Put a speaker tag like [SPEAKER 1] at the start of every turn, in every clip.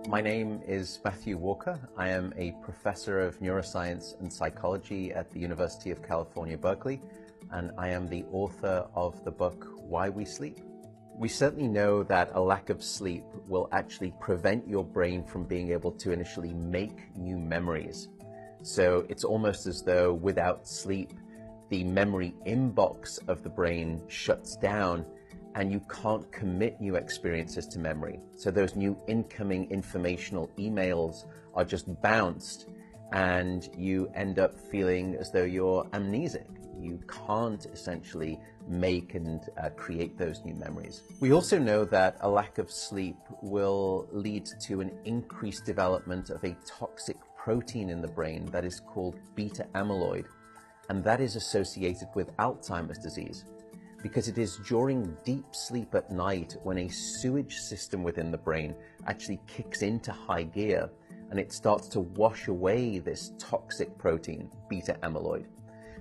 [SPEAKER 1] My name is Matthew Walker. I am a professor of neuroscience and psychology at the University of California, Berkeley, and I am the author of the book, Why We Sleep. We certainly know that a lack of sleep will actually prevent your brain from being able to initially make new memories. So it's almost as though without sleep, the memory inbox of the brain shuts down and you can't commit new experiences to memory. So those new incoming informational emails are just bounced and you end up feeling as though you're amnesic. You can't essentially make and create those new memories. We also know that a lack of sleep will lead to an increased development of a toxic protein in the brain that is called beta amyloid, and that is associated with Alzheimer's disease, because it is during deep sleep at night when a sewage system within the brain actually kicks into high gear and it starts to wash away this toxic protein, beta amyloid.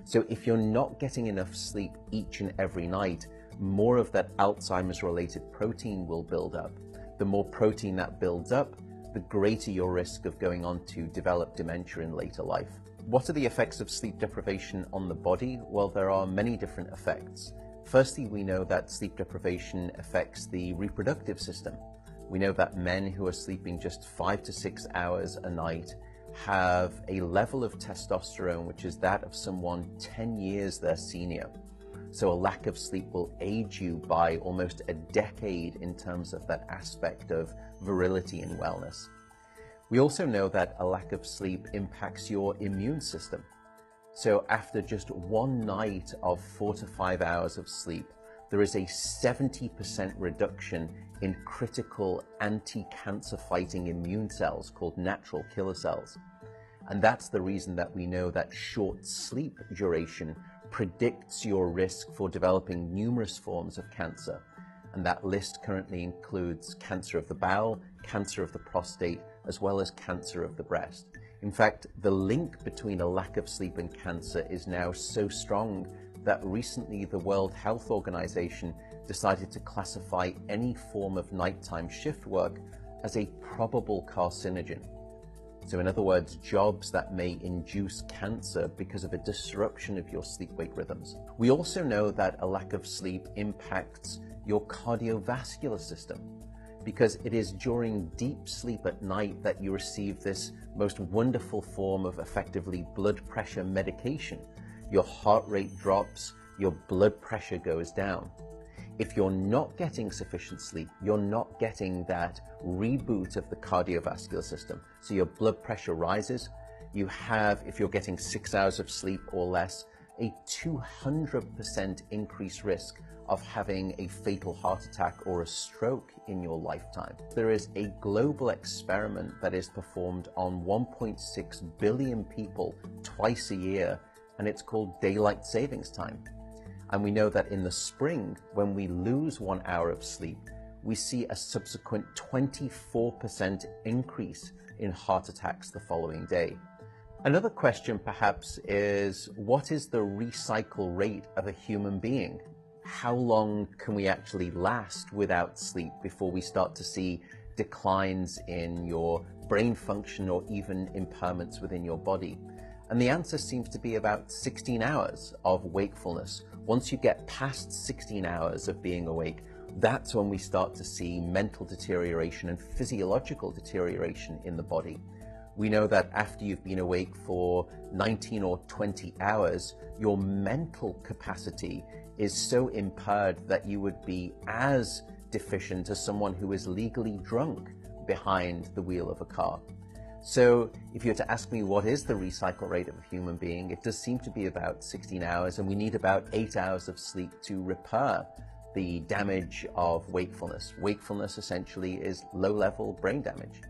[SPEAKER 1] So if you're not getting enough sleep each and every night, more of that Alzheimer's related protein will build up. The more protein that builds up, the greater your risk of going on to develop dementia in later life. What are the effects of sleep deprivation on the body? Well, there are many different effects. Firstly, we know that sleep deprivation affects the reproductive system. We know that men who are sleeping just 5 to 6 hours a night have a level of testosterone which is that of someone 10 years their senior. So a lack of sleep will age you by almost a decade in terms of that aspect of virility and wellness. We also know that a lack of sleep impacts your immune system. So after just one night of 4 to 5 hours of sleep, there is a 70% reduction in critical anti-cancer fighting immune cells called natural killer cells. And that's the reason that we know that short sleep duration predicts your risk for developing numerous forms of cancer. And that list currently includes cancer of the bowel, cancer of the prostate, as well as cancer of the breast. In fact, the link between a lack of sleep and cancer is now so strong that recently the World Health Organization decided to classify any form of nighttime shift work as a probable carcinogen. So in other words, jobs that may induce cancer because of a disruption of your sleep-wake rhythms. We also know that a lack of sleep impacts your cardiovascular system, because it is during deep sleep at night that you receive this most wonderful form of effectively blood pressure medication. Your heart rate drops, your blood pressure goes down. If you're not getting sufficient sleep, you're not getting that reboot of the cardiovascular system. So your blood pressure rises. You have, if you're getting 6 hours of sleep or less, a 200% increased risk of having a fatal heart attack or a stroke in your lifetime. There is a global experiment that is performed on 1.6 billion people twice a year, and it's called daylight savings time. And we know that in the spring, when we lose 1 hour of sleep, we see a subsequent 24% increase in heart attacks the following day. Another question perhaps is, what is the recycle rate of a human being? How long can we actually last without sleep before we start to see declines in your brain function or even impairments within your body? And the answer seems to be about 16 hours of wakefulness. Once you get past 16 hours of being awake, that's when we start to see mental deterioration and physiological deterioration in the body. We know that after you've been awake for 19 or 20 hours, your mental capacity is so impaired that you would be as deficient as someone who is legally drunk behind the wheel of a car. So if you were to ask me what is the recycle rate of a human being, it does seem to be about 16 hours, and we need about 8 hours of sleep to repair the damage of wakefulness. Wakefulness essentially is low-level brain damage.